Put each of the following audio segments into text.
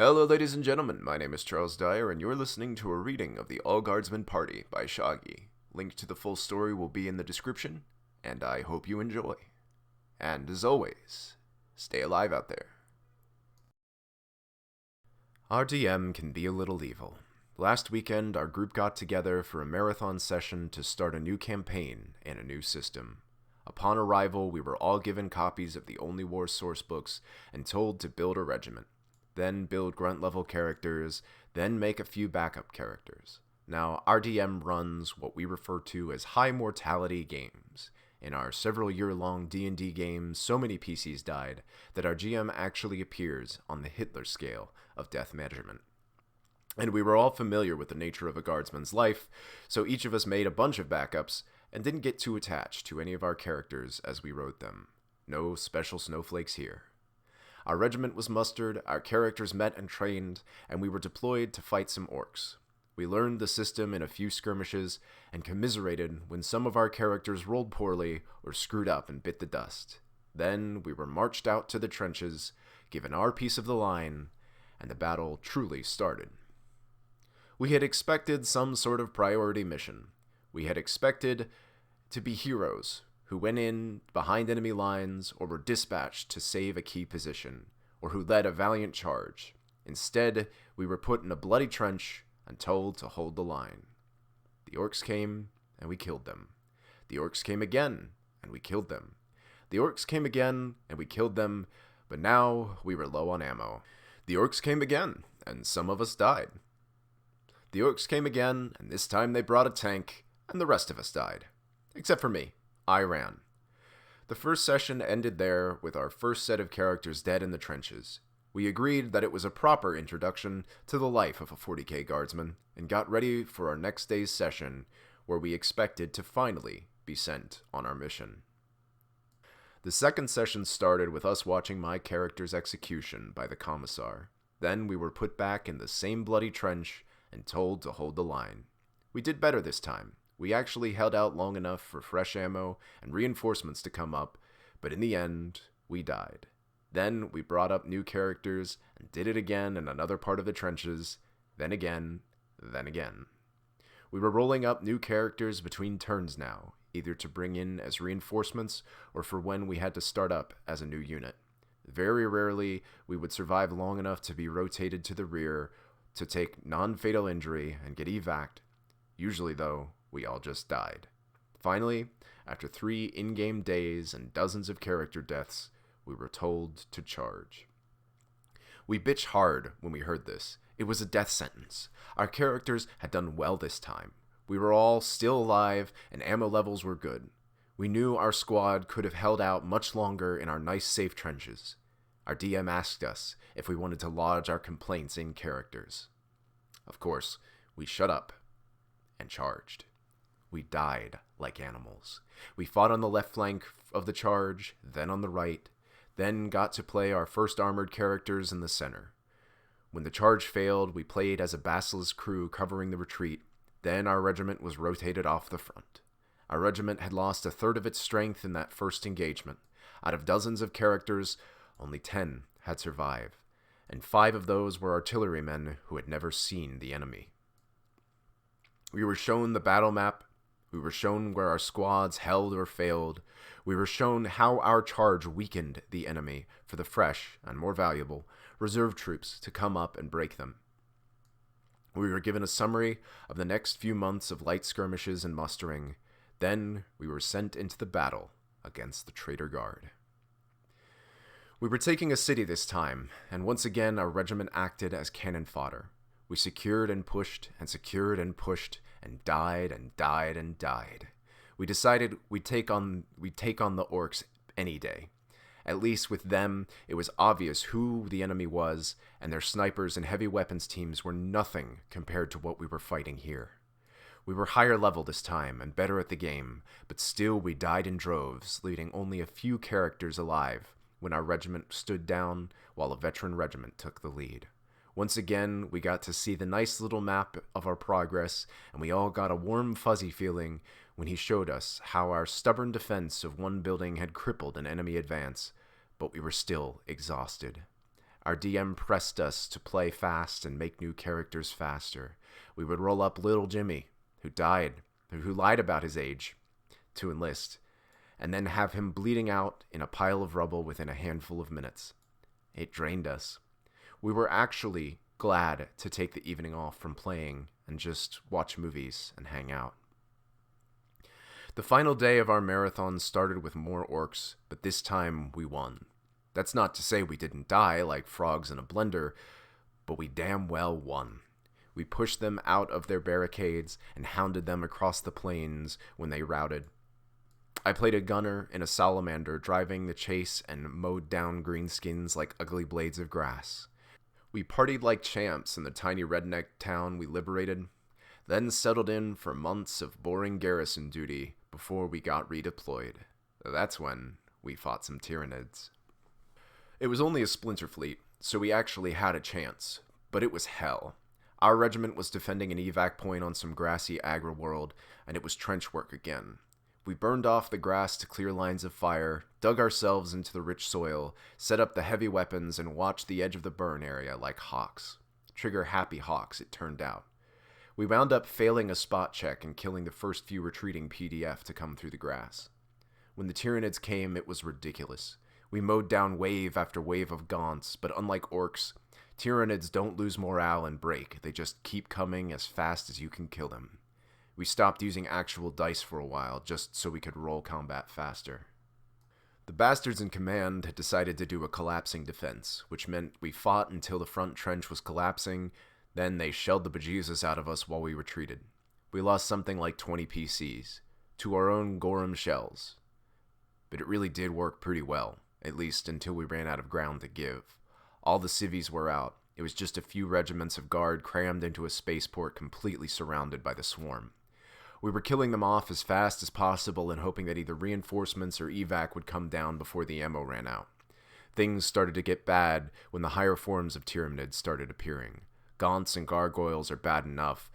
Hello, ladies and gentlemen. My name is Charles Dyer, and you're listening to a reading of The All-Guardsman Party by Shaggy. Link to the full story will be in the description, and I hope you enjoy. And as always, stay alive out there. Our DM can be a little evil. Last weekend, our group got together for a marathon session to start a new campaign in a new system. Upon arrival, we were all given copies of the Only War sourcebooks and told to build a regiment. Then build grunt-level characters, then make a few backup characters. Now, our DM runs what we refer to as high-mortality games. In our several-year-long D&D games, so many PCs died that our GM actually appears on the Hitler scale of death measurement. And we were all familiar with the nature of a guardsman's life, so each of us made a bunch of backups and didn't get too attached to any of our characters as we wrote them. No special snowflakes here. Our regiment was mustered, our characters met and trained, and we were deployed to fight some orcs. We learned the system in a few skirmishes, and commiserated when some of our characters rolled poorly or screwed up and bit the dust. Then we were marched out to the trenches, given our piece of the line, and the battle truly started. We had expected some sort of priority mission. We had expected to be heroes who went in behind enemy lines or were dispatched to save a key position, or who led a valiant charge. Instead, we were put in a bloody trench and told to hold the line. The orcs came, and we killed them. The orcs came again, and we killed them. The orcs came again, and we killed them, but now we were low on ammo. The orcs came again, and some of us died. The orcs came again, and this time they brought a tank, and the rest of us died. Except for me. I ran. The first session ended there with our first set of characters dead in the trenches. We agreed that it was a proper introduction to the life of a 40k guardsman, and got ready for our next day's session, where we expected to finally be sent on our mission. The second session started with us watching my character's execution by the commissar. Then we were put back in the same bloody trench and told to hold the line. We did better this time. We actually held out long enough for fresh ammo and reinforcements to come up, but in the end, we died. Then we brought up new characters and did it again in another part of the trenches, then again, then again. We were rolling up new characters between turns now, either to bring in as reinforcements or for when we had to start up as a new unit. Very rarely we would survive long enough to be rotated to the rear to take non-fatal injury and get evac'd. Usually, though, we all just died. Finally, after 3 in-game days and dozens of character deaths, we were told to charge. We bitched hard when we heard this. It was a death sentence. Our characters had done well this time. We were all still alive, and ammo levels were good. We knew our squad could have held out much longer in our nice safe trenches. Our DM asked us if we wanted to lodge our complaints in characters. Of course, we shut up and charged. We died like animals. We fought on the left flank of the charge, then on the right, then got to play our first armored characters in the center. When the charge failed, we played as a basilisk crew covering the retreat. Then our regiment was rotated off the front. Our regiment had lost a third of its strength in that first engagement. Out of dozens of characters, only 10 had survived, and 5 of those were artillerymen who had never seen the enemy. We were shown the battle map. We were shown where our squads held or failed. We were shown how our charge weakened the enemy for the fresh, and more valuable, reserve troops to come up and break them. We were given a summary of the next few months of light skirmishes and mustering. Then we were sent into the battle against the traitor guard. We were taking a city this time, and once again our regiment acted as cannon fodder. We secured and pushed, and secured and pushed, and died and died and died. We decided we'd take on the orcs any day. At least with them, it was obvious who the enemy was, and their snipers and heavy weapons teams were nothing compared to what we were fighting here. We were higher level this time and better at the game, but still we died in droves, leaving only a few characters alive when our regiment stood down while a veteran regiment took the lead. Once again, we got to see the nice little map of our progress, and we all got a warm, fuzzy feeling when he showed us how our stubborn defense of one building had crippled an enemy advance, but we were still exhausted. Our DM pressed us to play fast and make new characters faster. We would roll up little Jimmy, who lied about his age, to enlist, and then have him bleeding out in a pile of rubble within a handful of minutes. It drained us. We were actually glad to take the evening off from playing and just watch movies and hang out. The final day of our marathon started with more orcs, but this time we won. That's not to say we didn't die like frogs in a blender, but we damn well won. We pushed them out of their barricades and hounded them across the plains when they routed. I played a gunner in a salamander, driving the chase and mowed down greenskins like ugly blades of grass. We partied like champs in the tiny redneck town we liberated, then settled in for months of boring garrison duty before we got redeployed. That's when we fought some Tyranids. It was only a splinter fleet, so we actually had a chance, but it was hell. Our regiment was defending an evac point on some grassy agri-world, and it was trench work again. We burned off the grass to clear lines of fire, dug ourselves into the rich soil, set up the heavy weapons, and watched the edge of the burn area like hawks. Trigger-happy hawks, it turned out. We wound up failing a spot check and killing the first few retreating PDF to come through the grass. When the Tyranids came, it was ridiculous. We mowed down wave after wave of gaunts, but unlike orcs, Tyranids don't lose morale and break. They just keep coming as fast as you can kill them. We stopped using actual dice for a while, just so we could roll combat faster. The bastards in command had decided to do a collapsing defense, which meant we fought until the front trench was collapsing. Then they shelled the bejesus out of us while we retreated. We lost something like 20 PCs, to our own Gorham shells. But it really did work pretty well, at least until we ran out of ground to give. All the civvies were out. It was just a few regiments of guard crammed into a spaceport completely surrounded by the swarm. We were killing them off as fast as possible and hoping that either reinforcements or evac would come down before the ammo ran out. Things started to get bad when the higher forms of Tyranids started appearing. Gaunts and gargoyles are bad enough,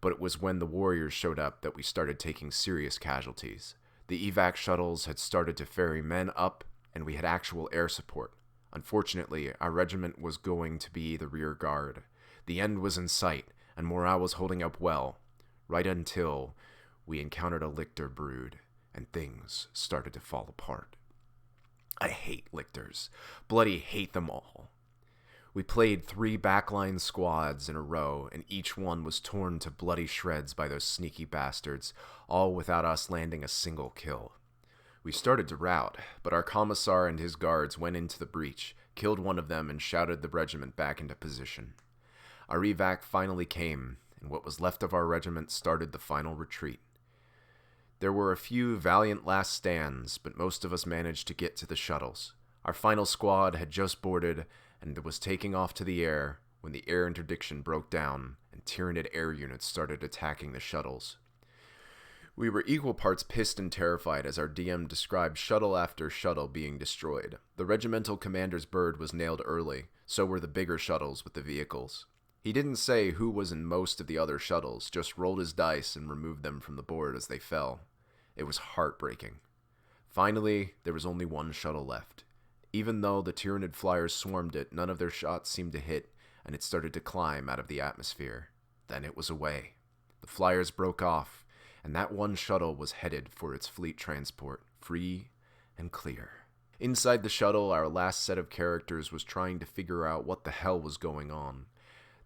but it was when the warriors showed up that we started taking serious casualties. The evac shuttles had started to ferry men up, and we had actual air support. Unfortunately, our regiment was going to be the rear guard. The end was in sight, and morale was holding up well, right until we encountered a lictor brood, and things started to fall apart. I hate lictors. Bloody hate them all. We played 3 backline squads in a row, and each one was torn to bloody shreds by those sneaky bastards, all without us landing a single kill. We started to rout, but our commissar and his guards went into the breach, killed one of them, and shouted the regiment back into position. Our evac finally came, and what was left of our regiment started the final retreat. There were a few valiant last stands, but most of us managed to get to the shuttles. Our final squad had just boarded, and was taking off to the air when the air interdiction broke down and Tyranid air units started attacking the shuttles. We were equal parts pissed and terrified as our DM described shuttle after shuttle being destroyed. The regimental commander's bird was nailed early, so were the bigger shuttles with the vehicles. He didn't say who was in most of the other shuttles, just rolled his dice and removed them from the board as they fell. It was heartbreaking. Finally, there was only one shuttle left. Even though the Tyranid flyers swarmed it, none of their shots seemed to hit, and it started to climb out of the atmosphere. Then it was away. The flyers broke off, and that one shuttle was headed for its fleet transport, free and clear. Inside the shuttle, our last set of characters was trying to figure out what the hell was going on.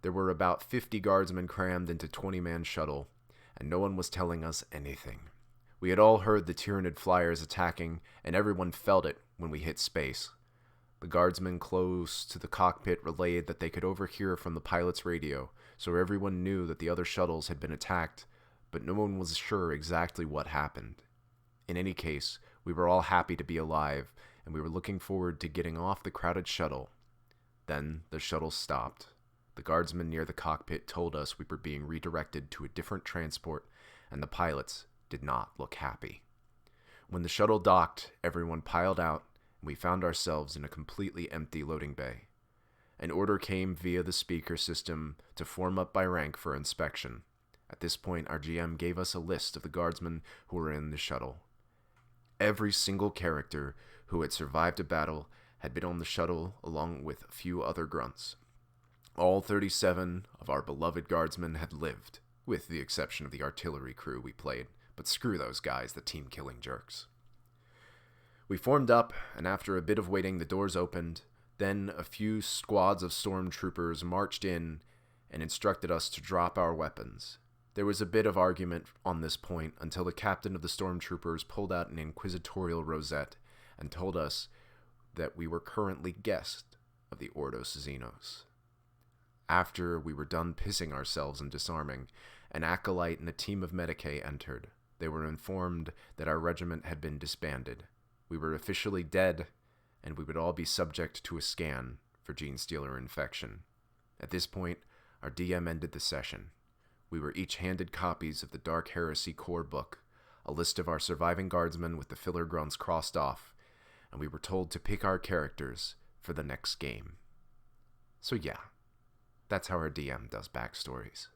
There were about 50 guardsmen crammed into 20-man shuttle, and no one was telling us anything. We had all heard the Tyranid flyers attacking, and everyone felt it when we hit space. The guardsmen close to the cockpit relayed that they could overhear from the pilot's radio, so everyone knew that the other shuttles had been attacked, but no one was sure exactly what happened. In any case, we were all happy to be alive, and we were looking forward to getting off the crowded shuttle. Then the shuttle stopped. The guardsmen near the cockpit told us we were being redirected to a different transport, and the pilots did not look happy. When the shuttle docked, everyone piled out, and we found ourselves in a completely empty loading bay. An order came via the speaker system to form up by rank for inspection. At this point, our GM gave us a list of the guardsmen who were in the shuttle. Every single character who had survived a battle had been on the shuttle along with a few other grunts. All 37 of our beloved Guardsmen had lived, with the exception of the artillery crew we played, but screw those guys, the team-killing jerks. We formed up, and after a bit of waiting, the doors opened. Then a few squads of stormtroopers marched in and instructed us to drop our weapons. There was a bit of argument on this point until the captain of the stormtroopers pulled out an inquisitorial rosette and told us that we were currently guests of the Ordos Xenos. After we were done pissing ourselves and disarming, an acolyte and a team of Medicae entered. They were informed that our regiment had been disbanded. We were officially dead, and we would all be subject to a scan for gene-stealer infection. At this point, our DM ended the session. We were each handed copies of the Dark Heresy core book, a list of our surviving guardsmen with the filler grunts crossed off, and we were told to pick our characters for the next game. So yeah, that's how our DM does backstories.